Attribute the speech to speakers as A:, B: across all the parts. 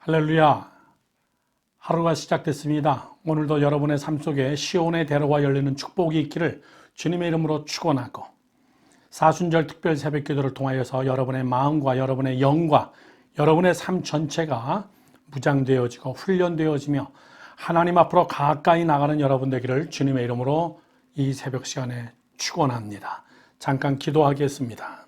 A: 할렐루야. 하루가 시작됐습니다. 오늘도 여러분의 삶 속에 시온의 대로가 열리는 축복이 있기를 주님의 이름으로 축원하고, 사순절 특별 새벽 기도를 통하여서 여러분의 마음과 여러분의 영과 여러분의 삶 전체가 무장되어지고 훈련되어지며 하나님 앞으로 가까이 나가는 여러분 되기를 주님의 이름으로 이 새벽 시간에 축원합니다. 잠깐 기도하겠습니다.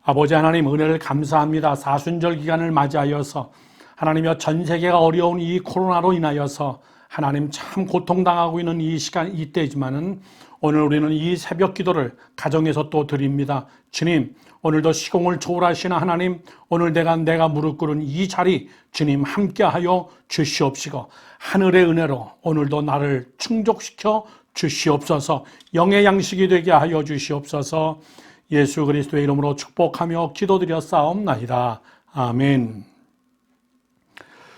A: 아버지 하나님, 은혜를 감사합니다. 사순절 기간을 맞이하여서 하나님이여, 전 세계가 어려운 이 코로나로 인하여서 하나님 참 고통당하고 있는 이 시간, 이때지만은 오늘 우리는 이 새벽 기도를 가정에서 또 드립니다. 주님, 오늘도 시공을 초월하시는 하나님, 오늘 내가 무릎 꿇은 이 자리 주님 함께하여 주시옵시고, 하늘의 은혜로 오늘도 나를 충족시켜 주시옵소서. 영의 양식이 되게 하여 주시옵소서. 예수 그리스도의 이름으로 축복하며 기도드렸사옵나이다. 아멘.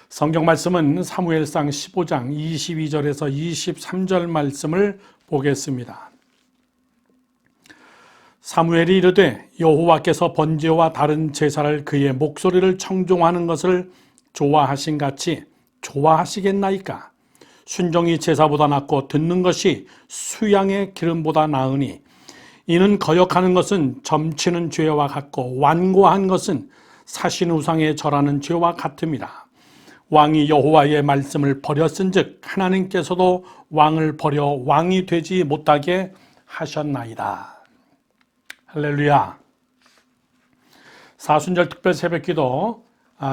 A: 성경 말씀은 사무엘상 15장 22절에서 23절 말씀을 보겠습니다. 사무엘이 이르되 여호와께서 번제와 다른 제사를 그의 목소리를 청종하는 것을 좋아하신 같이 좋아하시겠나이까? 순종이 제사보다 낫고 듣는 것이 수양의 기름보다 나으니, 이는 거역하는 것은 점치는 죄와 같고 완고한 것은 사신 우상에 절하는 죄와 같음이라. 왕이 여호와의 말씀을 버렸은즉 하나님께서도 왕을 버려 왕이 되지 못하게 하셨나이다. 할렐루야. 사순절 특별 새벽기도,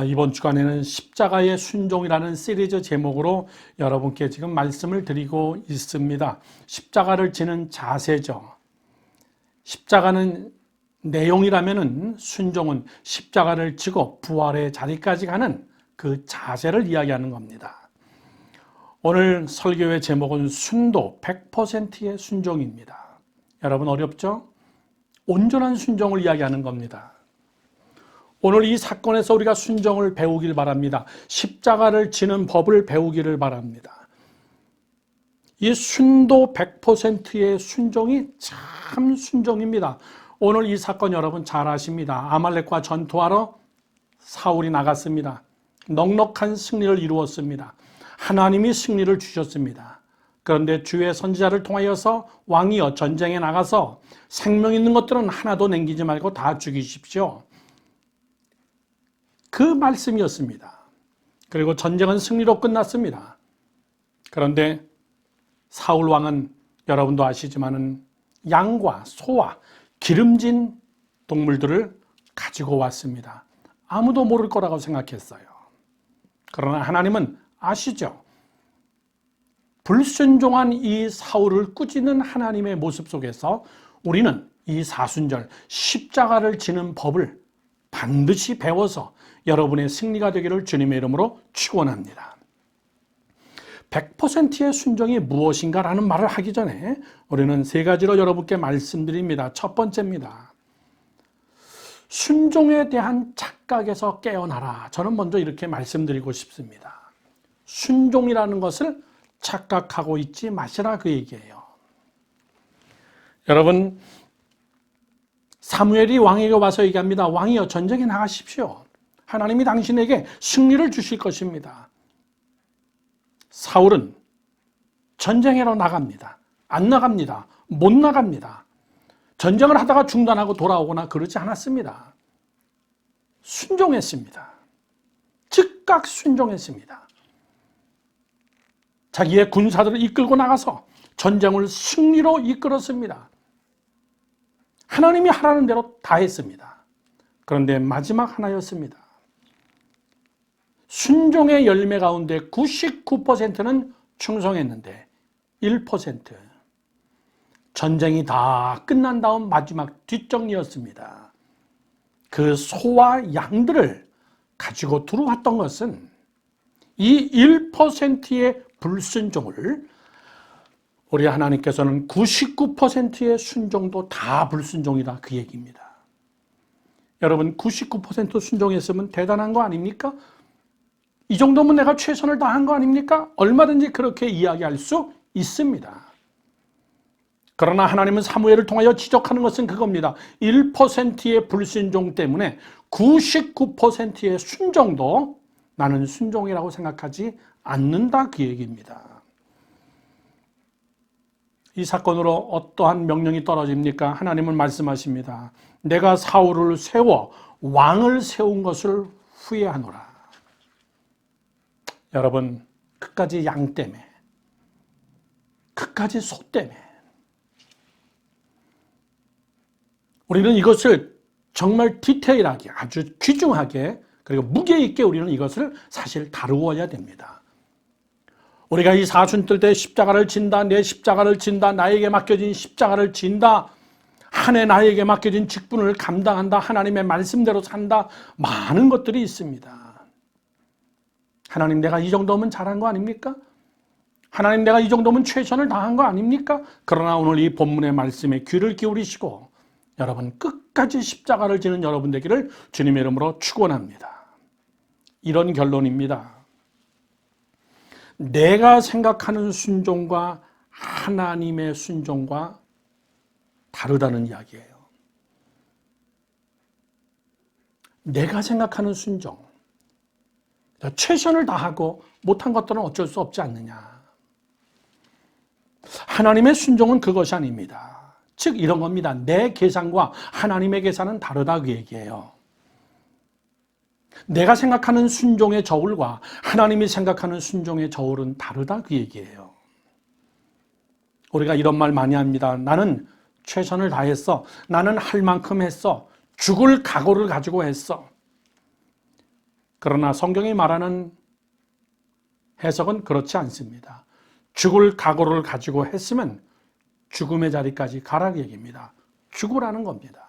A: 이번 주간에는 십자가의 순종이라는 시리즈 제목으로 여러분께 지금 말씀을 드리고 있습니다. 십자가를 지는 자세죠. 십자가는 내용이라면은, 순종은 십자가를 지고 부활의 자리까지 가는 그 자세를 이야기하는 겁니다. 오늘 설교의 제목은 순도 100%의 순종입니다. 여러분, 어렵죠? 온전한 순종을 이야기하는 겁니다. 오늘 이 사건에서 우리가 순종을 배우길 바랍니다. 십자가를 지는 법을 배우기를 바랍니다. 이 순도 100%의 순종이 참 순종입니다. 오늘 이 사건 여러분 잘 아십니다. 아말렉과 전투하러 사울이 나갔습니다. 넉넉한 승리를 이루었습니다. 하나님이 승리를 주셨습니다. 그런데 주의 선지자를 통하여서 왕이여, 전쟁에 나가서 생명 있는 것들은 하나도 남기지 말고 다 죽이십시오. 그 말씀이었습니다. 그리고 전쟁은 승리로 끝났습니다. 그런데 사울 왕은 여러분도 아시지만은 양과 소와 기름진 동물들을 가지고 왔습니다. 아무도 모를 거라고 생각했어요. 그러나 하나님은 아시죠? 불순종한 이 사울을 꾸짖는 하나님의 모습 속에서 우리는 이 사순절 십자가를 지는 법을 반드시 배워서 여러분의 승리가 되기를 주님의 이름으로 축원합니다. 100%의 순종이 무엇인가라는 말을 하기 전에 우리는 세 가지로 여러분께 말씀드립니다. 첫 번째입니다. 순종에 대한 착각에서 깨어나라. 저는 먼저 이렇게 말씀드리고 싶습니다. 순종이라는 것을 착각하고 있지 마시라, 그 얘기예요. 여러분, 사무엘이 왕에게 와서 얘기합니다. 왕이여, 전쟁에 나가십시오. 하나님이 당신에게 승리를 주실 것입니다. 사울은 전쟁에로 나갑니다. 안 나갑니다. 못 나갑니다. 전쟁을 하다가 중단하고 돌아오거나 그러지 않았습니다. 순종했습니다. 즉각 순종했습니다. 자기의 군사들을 이끌고 나가서 전쟁을 승리로 이끌었습니다. 하나님이 하라는 대로 다 했습니다. 그런데 마지막 하나였습니다. 순종의 열매 가운데 99%는 충성했는데 1%, 전쟁이 다 끝난 다음 마지막 뒷정리였습니다. 그 소와 양들을 가지고 들어왔던 것은 이 1%의 불순종을 우리 하나님께서는 99%의 순종도 다 불순종이다, 그 얘기입니다. 여러분, 99% 순종했으면 대단한 거 아닙니까? 이 정도면 내가 최선을 다한 거 아닙니까? 얼마든지 그렇게 이야기할 수 있습니다. 그러나 하나님은 사무엘을 통하여 지적하는 것은 그겁니다. 1%의 불순종 때문에 99%의 순종도 나는 순종이라고 생각하지 않는다 그 얘기입니다. 이 사건으로 어떠한 명령이 떨어집니까? 하나님은 말씀하십니다. 내가 사울을 세워 왕을 세운 것을 후회하노라. 여러분, 그까지 양 때문에, 그까지 소 때문에 우리는 이것을 정말 디테일하게, 아주 귀중하게, 그리고 무게 있게 우리는 이것을 사실 다루어야 됩니다. 우리가 이 사순절 때 십자가를 진다, 내 십자가를 진다, 나에게 맡겨진 십자가를 진다, 한 해 나에게 맡겨진 직분을 감당한다, 하나님의 말씀대로 산다, 많은 것들이 있습니다. 하나님, 내가 이 정도면 잘한 거 아닙니까? 하나님, 내가 이 정도면 최선을 다한 거 아닙니까? 그러나 오늘 이 본문의 말씀에 귀를 기울이시고 여러분 끝까지 십자가를 지는 여러분 되기를 주님의 이름으로 축원합니다. 이런 결론입니다. 내가 생각하는 순종과 하나님의 순종과 다르다는 이야기예요. 내가 생각하는 순종, 최선을 다하고 못한 것들은 어쩔 수 없지 않느냐. 하나님의 순종은 그것이 아닙니다. 즉 이런 겁니다. 내 계산과 하나님의 계산은 다르다 그 얘기예요. 내가 생각하는 순종의 저울과 하나님이 생각하는 순종의 저울은 다르다 그 얘기예요. 우리가 이런 말 많이 합니다. 나는 최선을 다했어. 나는 할 만큼 했어. 죽을 각오를 가지고 했어. 그러나 성경이 말하는 해석은 그렇지 않습니다. 죽을 각오를 가지고 했으면 죽음의 자리까지 가라 그 얘기입니다. 죽으라는 겁니다.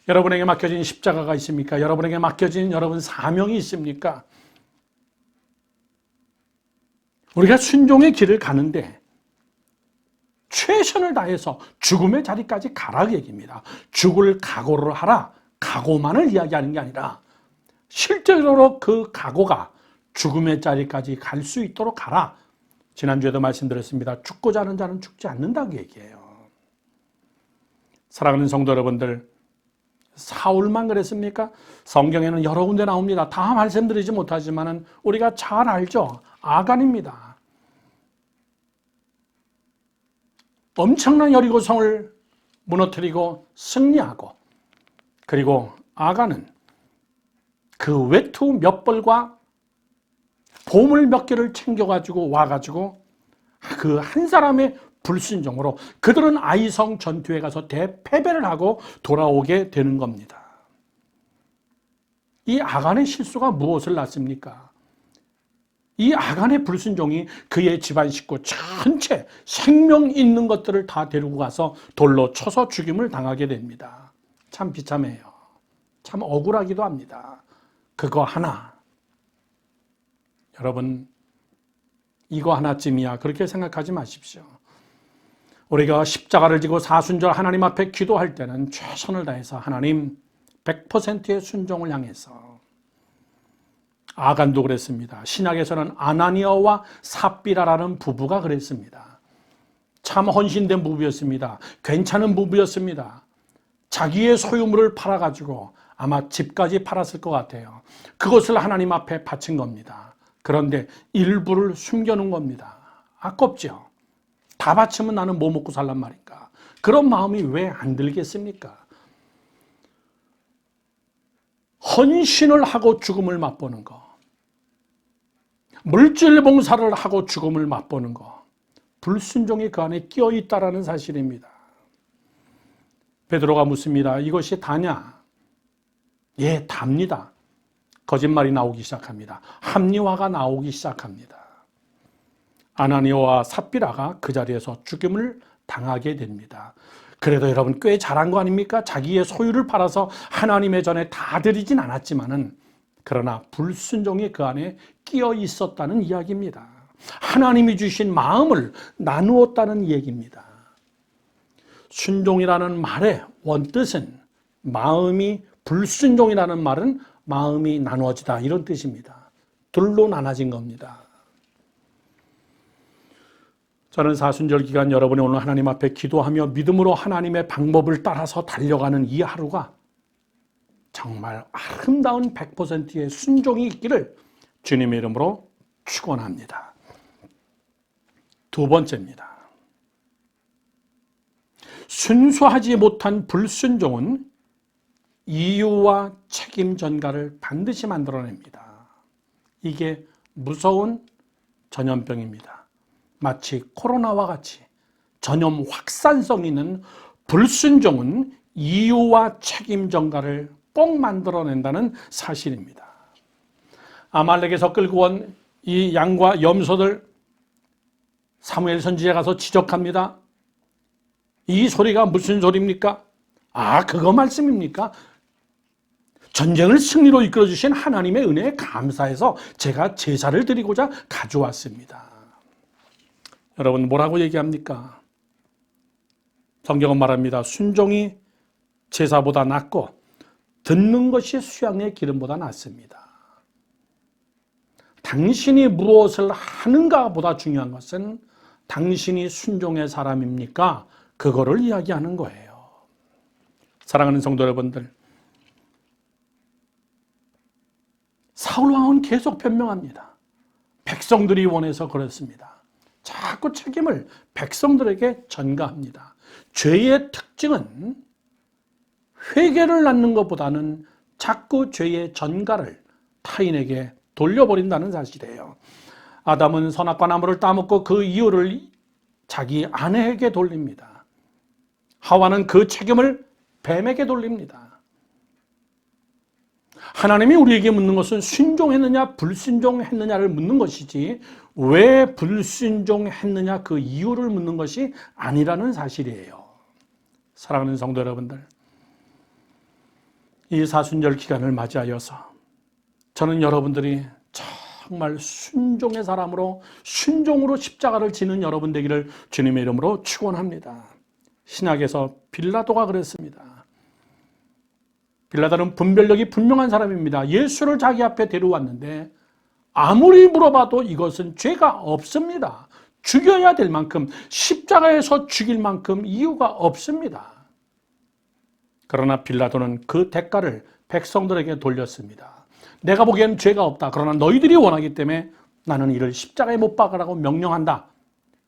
A: 여러분에게 맡겨진 십자가가 있습니까? 여러분에게 맡겨진 여러분 사명이 있습니까? 우리가 순종의 길을 가는데 최선을 다해서 죽음의 자리까지 가라 그 얘기입니다. 죽을 각오를 하라. 각오만을 이야기하는 게 아니라 실제로 그 각오가 죽음의 자리까지 갈 수 있도록 가라. 지난주에도 말씀드렸습니다. 죽고자 하는 자는 죽지 않는다 그 얘기예요. 사랑하는 성도 여러분들, 사울만 그랬습니까? 성경에는 여러 군데 나옵니다. 다 말씀드리지 못하지만 우리가 잘 알죠. 아간입니다. 엄청난 여리고성을 무너뜨리고 승리하고, 그리고 아간은 그 외투 몇 벌과 보물 몇 개를 챙겨가지고 와가지고 그 한 사람의 불순종으로 그들은 아이성 전투에 가서 대패배를 하고 돌아오게 되는 겁니다. 이 아간의 실수가 무엇을 낳습니까? 이 아간의 불순종이 그의 집안 식구 전체 생명 있는 것들을 다 데리고 가서 돌로 쳐서 죽임을 당하게 됩니다. 참 비참해요. 참 억울하기도 합니다. 그거 하나, 여러분 이거 하나쯤이야 그렇게 생각하지 마십시오. 우리가 십자가를 지고 사순절 하나님 앞에 기도할 때는 최선을 다해서 하나님 100%의 순종을 향해서, 아간도 그랬습니다. 신약에서는 아나니아와 삽비라라는 부부가 그랬습니다. 참 헌신된 부부였습니다. 괜찮은 부부였습니다. 자기의 소유물을 팔아가지고 아마 집까지 팔았을 것 같아요. 그것을 하나님 앞에 바친 겁니다. 그런데 일부를 숨겨놓은 겁니다. 아깝죠? 다 바치면 나는 뭐 먹고 살란 말인가? 그런 마음이 왜 안 들겠습니까? 헌신을 하고 죽음을 맛보는 거, 물질 봉사를 하고 죽음을 맛보는 거, 불순종이 그 안에 끼어 있다라는 사실입니다. 베드로가 묻습니다. 이것이 다냐? 예, 답니다. 거짓말이 나오기 시작합니다. 합리화가 나오기 시작합니다. 아나니아와 삽비라가 그 자리에서 죽임을 당하게 됩니다. 그래도 여러분 꽤 잘한 거 아닙니까? 자기의 소유를 팔아서 하나님의 전에 다 드리진 않았지만은, 그러나 불순종이 그 안에 끼어 있었다는 이야기입니다. 하나님이 주신 마음을 나누었다는 얘기입니다. 순종이라는 말의 원뜻은 마음이, 불순종이라는 말은 마음이 나누어지다 이런 뜻입니다. 둘로 나눠진 겁니다. 저는 사순절 기간 여러분이 오늘 하나님 앞에 기도하며 믿음으로 하나님의 방법을 따라서 달려가는 이 하루가 정말 아름다운 100%의 순종이 있기를 주님의 이름으로 축원합니다. 두 번째입니다. 순수하지 못한 불순종은 이유와 책임 전가를 반드시 만들어냅니다. 이게 무서운 전염병입니다. 마치 코로나와 같이 전염 확산성 있는 불순종은 이유와 책임 전가를 꼭 만들어낸다는 사실입니다. 아말렉에서 끌고 온 이 양과 염소들 사무엘 선지자에 가서 지적합니다. 이 소리가 무슨 소리입니까? 그거 말씀입니까? 전쟁을 승리로 이끌어주신 하나님의 은혜에 감사해서 제가 제사를 드리고자 가져왔습니다. 여러분 뭐라고 얘기합니까? 성경은 말합니다. 순종이 제사보다 낫고 듣는 것이 수양의 기름보다 낫습니다. 당신이 무엇을 하는가 보다 중요한 것은 당신이 순종의 사람입니까? 그거를 이야기하는 거예요. 사랑하는 성도 여러분들, 사울 왕은 계속 변명합니다. 백성들이 원해서 그렇습니다. 자꾸 책임을 백성들에게 전가합니다. 죄의 특징은 회개를 낳는 것보다는 자꾸 죄의 전가를 타인에게 돌려버린다는 사실이에요. 아담은 선악과 나무를 따먹고 그 이유를 자기 아내에게 돌립니다. 하와는 그 책임을 뱀에게 돌립니다. 하나님이 우리에게 묻는 것은 순종했느냐 불순종했느냐를 묻는 것이지 왜 불순종했느냐 그 이유를 묻는 것이 아니라는 사실이에요. 사랑하는 성도 여러분들, 이 사순절 기간을 맞이하여서 저는 여러분들이 정말 순종의 사람으로 순종으로 십자가를 지는 여러분 되기를 주님의 이름으로 축원합니다. 신약에서 빌라도가 그랬습니다. 빌라도는 분별력이 분명한 사람입니다. 예수를 자기 앞에 데려왔는데 아무리 물어봐도 이것은 죄가 없습니다. 죽여야 될 만큼 십자가에서 죽일 만큼 이유가 없습니다. 그러나 빌라도는 그 대가를 백성들에게 돌렸습니다. 내가 보기엔 죄가 없다. 그러나 너희들이 원하기 때문에 나는 이를 십자가에 못 박으라고 명령한다.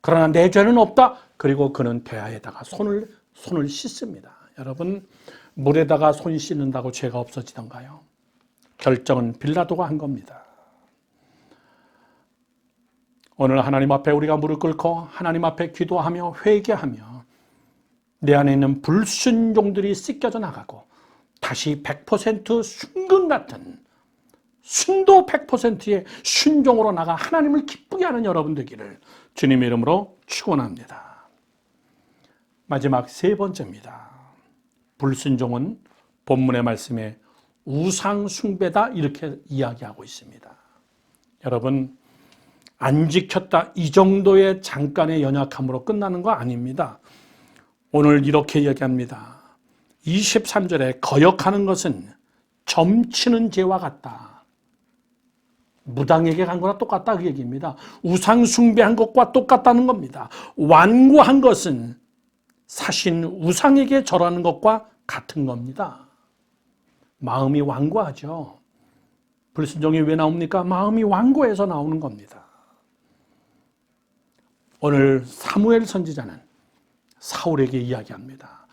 A: 그러나 내 죄는 없다. 그리고 그는 대야에다가 손을 씻습니다. 여러분, 물에다가 손 씻는다고 죄가 없어지던가요? 결정은 빌라도가 한 겁니다. 오늘 하나님 앞에 우리가 무릎 꿇고 하나님 앞에 기도하며 회개하며 내 안에 있는 불순종들이 씻겨져 나가고 다시 100% 순금 같은 순도 100%의 순종으로 나가 하나님을 기쁘게 하는 여러분 되기를 주님의 이름으로 축원합니다. 마지막 세 번째입니다. 불순종은 본문의 말씀에 우상 숭배다 이렇게 이야기하고 있습니다. 여러분, 안 지켰다 이 정도의 잠깐의 연약함으로 끝나는 거 아닙니다. 오늘 이렇게 이야기합니다. 23절에 거역하는 것은 점치는 죄와 같다. 무당에게 간 거랑 똑같다 그 얘기입니다. 우상 숭배한 것과 똑같다는 겁니다. 완고한 것은 사신 우상에게 절하는 것과 같은 겁니다. 마음이 완고하죠. 불순종이 왜 나옵니까? 마음이 완고해서 나오는 겁니다. 오늘 사무엘 선지자는 사울에게 이야기합니다.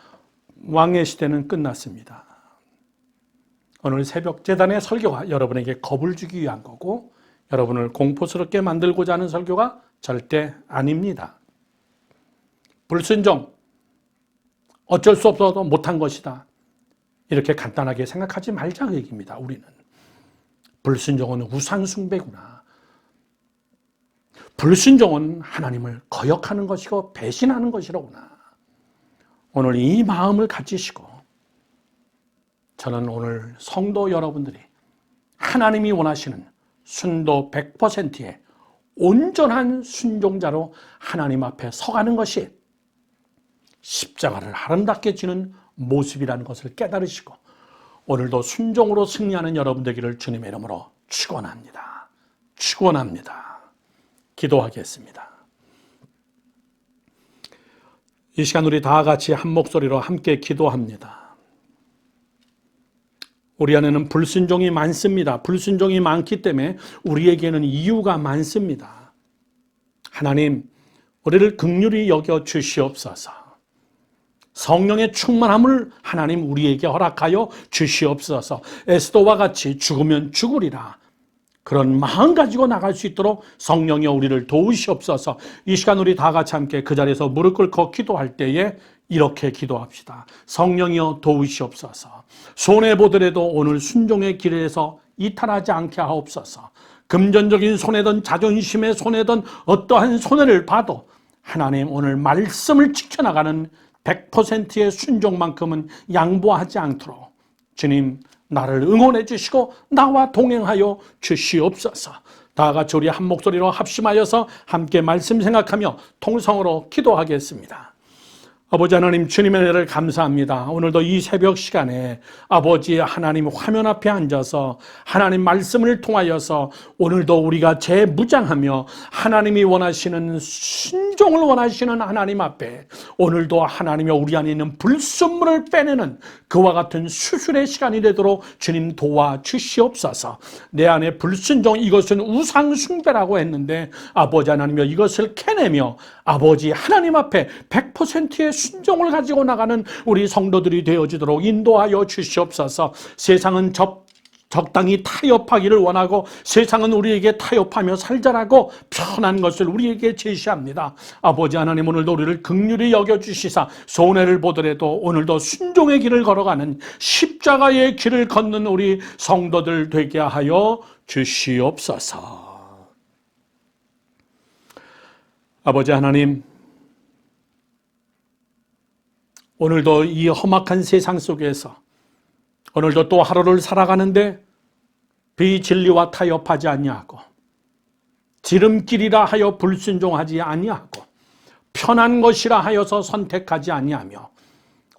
A: 왕의 시대는 끝났습니다. 오늘 새벽 제단의 설교가 여러분에게 겁을 주기 위한 거고 여러분을 공포스럽게 만들고자 하는 설교가 절대 아닙니다. 불순종, 어쩔 수 없어도 못한 것이다. 이렇게 간단하게 생각하지 말자 그 얘기입니다. 우리는 불순종은 우상숭배구나. 불순종은 하나님을 거역하는 것이고 배신하는 것이로구나. 오늘 이 마음을 가지시고 저는 오늘 성도 여러분들이 하나님이 원하시는 순도 100%의 온전한 순종자로 하나님 앞에 서가는 것이 십자가를 아름답게 지는 모습이라는 것을 깨달으시고 오늘도 순종으로 승리하는 여러분 되기를 주님의 이름으로 축원합니다. 축원합니다. 기도하겠습니다. 이 시간 우리 다 같이 한 목소리로 함께 기도합니다. 우리 안에는 불순종이 많습니다. 불순종이 많기 때문에 우리에게는 이유가 많습니다. 하나님, 우리를 긍휼히 여겨 주시옵소서. 성령의 충만함을 하나님 우리에게 허락하여 주시옵소서. 에스더와 같이 죽으면 죽으리라, 그런 마음 가지고 나갈 수 있도록 성령이 우리를 도우시옵소서. 이 시간 우리 다 같이 함께 그 자리에서 무릎 꿇고 기도할 때에 이렇게 기도합시다. 성령이여 도우시옵소서. 손해보더라도 오늘 순종의 길에서 이탈하지 않게 하옵소서. 금전적인 손해든 자존심의 손해든 어떠한 손해를 봐도 하나님 오늘 말씀을 지켜나가는 100%의 순종만큼은 양보하지 않도록 주님 나를 응원해 주시고 나와 동행하여 주시옵소서. 다 같이 우리 한 목소리로 합심하여서 함께 말씀 생각하며 통성으로 기도하겠습니다. 아버지 하나님, 주님의 은혜를 감사합니다. 오늘도 이 새벽 시간에 아버지 하나님 화면 앞에 앉아서 하나님 말씀을 통하여서 오늘도 우리가 재무장하며 하나님이 원하시는 순종을 원하시는 하나님 앞에 오늘도 하나님이 우리 안에 있는 불순물을 빼내는 그와 같은 수술의 시간이 되도록 주님 도와주시옵소서. 내 안에 불순종, 이것은 우상 숭배라고 했는데 아버지 하나님이여 이것을 캐내며 아버지 하나님 앞에 100%의 순종을 가지고 나가는 우리 성도들이 되어지도록 인도하여 주시옵소서. 세상은 적당히 타협하기를 원하고 세상은 우리에게 타협하며 살자라고 편한 것을 우리에게 제시합니다. 아버지 하나님, 오늘도 우리를 긍휼히 여겨주시사 손해를 보더라도 오늘도 순종의 길을 걸어가는 십자가의 길을 걷는 우리 성도들 되게 하여 주시옵소서. 아버지 하나님, 오늘도 이 험악한 세상 속에서 오늘도 또 하루를 살아가는데 비진리와 타협하지 아니하고 지름길이라 하여 불순종하지 아니하고 편한 것이라 하여서 선택하지 아니하며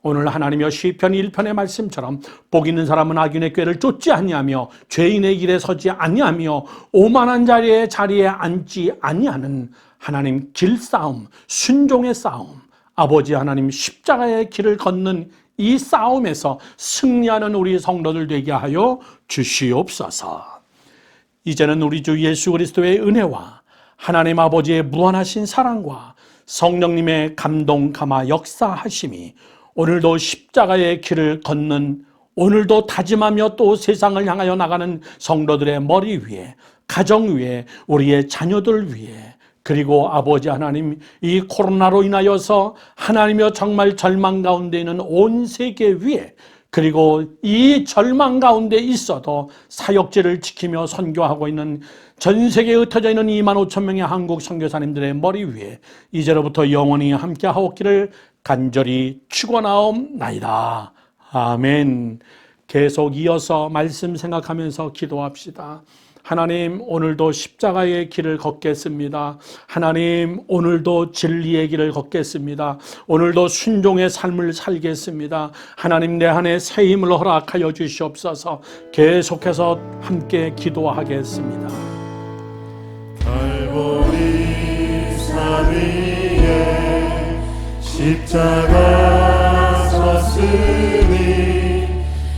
A: 오늘 하나님이여 시편 1편의 말씀처럼 복 있는 사람은 악인의 꾀를 쫓지 아니하며 죄인의 길에 서지 아니하며 오만한 자리에 앉지 아니하는 하나님 길싸움, 순종의 싸움, 아버지 하나님 십자가의 길을 걷는 이 싸움에서 승리하는 우리 성도들 되게 하여 주시옵소서. 이제는 우리 주 예수 그리스도의 은혜와 하나님 아버지의 무한하신 사랑과 성령님의 감동 감화 역사하심이 오늘도 십자가의 길을 걷는, 오늘도 다짐하며 또 세상을 향하여 나가는 성도들의 머리 위에, 가정 위에, 우리의 자녀들 위에, 그리고 아버지 하나님, 이 코로나로 인하여서 하나님이여 정말 절망 가운데 있는 온 세계 위에, 그리고 이 절망 가운데 있어도 사역지를 지키며 선교하고 있는 전 세계에 흩어져 있는 2만 5천 명의 한국 선교사님들의 머리 위에 이제로부터 영원히 함께 하옵기를 간절히 축원하옵나이다. 아멘. 계속 이어서 말씀 생각하면서 기도합시다. 하나님, 오늘도 십자가의 길을 걷겠습니다. 하나님, 오늘도 진리의 길을 걷겠습니다. 오늘도 순종의 삶을 살겠습니다. 하나님, 내 안에 새 힘을 허락하여 주시옵소서. 계속해서 함께 기도하겠습니다.
B: 갈보리 산 위에 십자가 섰으니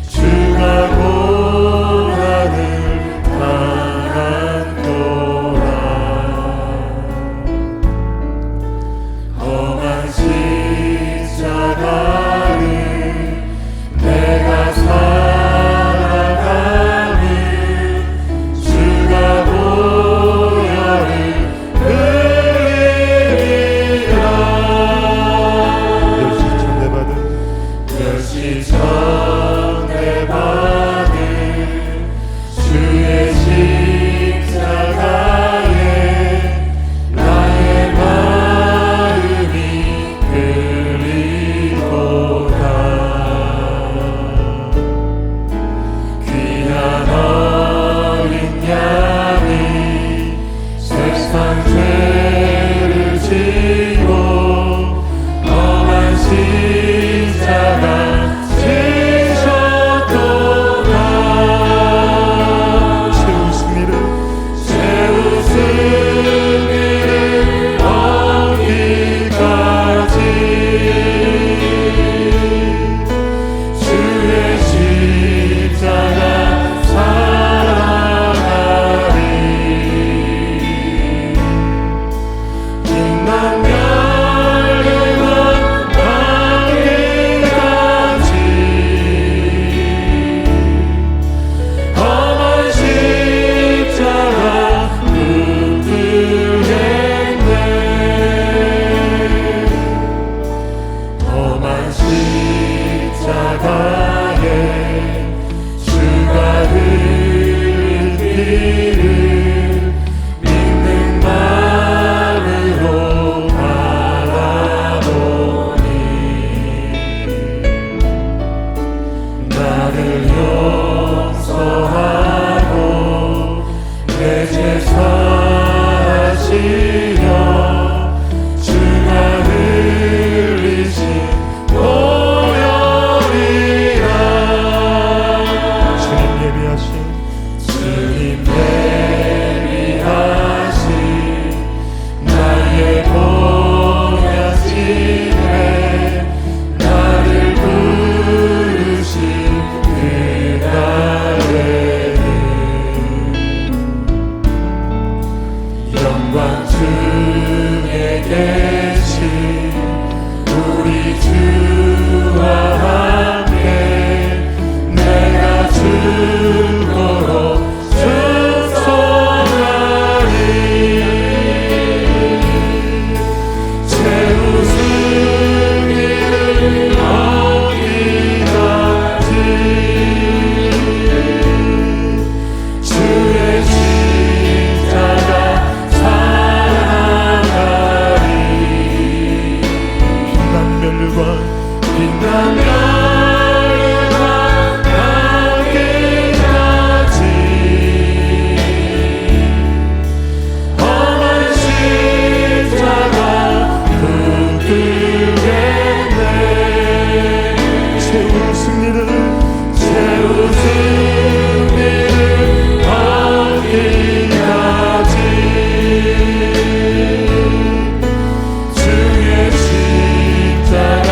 B: 주가 고난을 험한 십자가를 내가 살아가는 주가 보혈을 흘리리라. 멸시 하시려 주가 흘리신 보혈이라 주님 예비하신 나의 보혈심에 나를 부르신 그날에는 영광 중에 계신 우리 주와 함께 내가 죽도록 충성하리 채우신 이를 얻기까지 주의 십자가 사랑하리 빛난 멸류관 험한 십자가 붙들겠네 채운 승리를 얻기까지 주의 십자가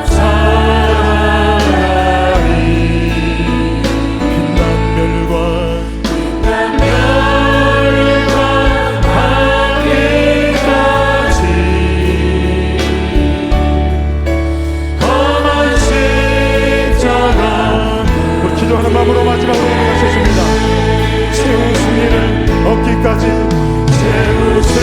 B: 사랑하리 빛난 멸류관 하기까지 험한 십자가 우리 기도하는 마음으로 마지막으로 고백하셨습니다. 채운 승리를 얻기까지 채우신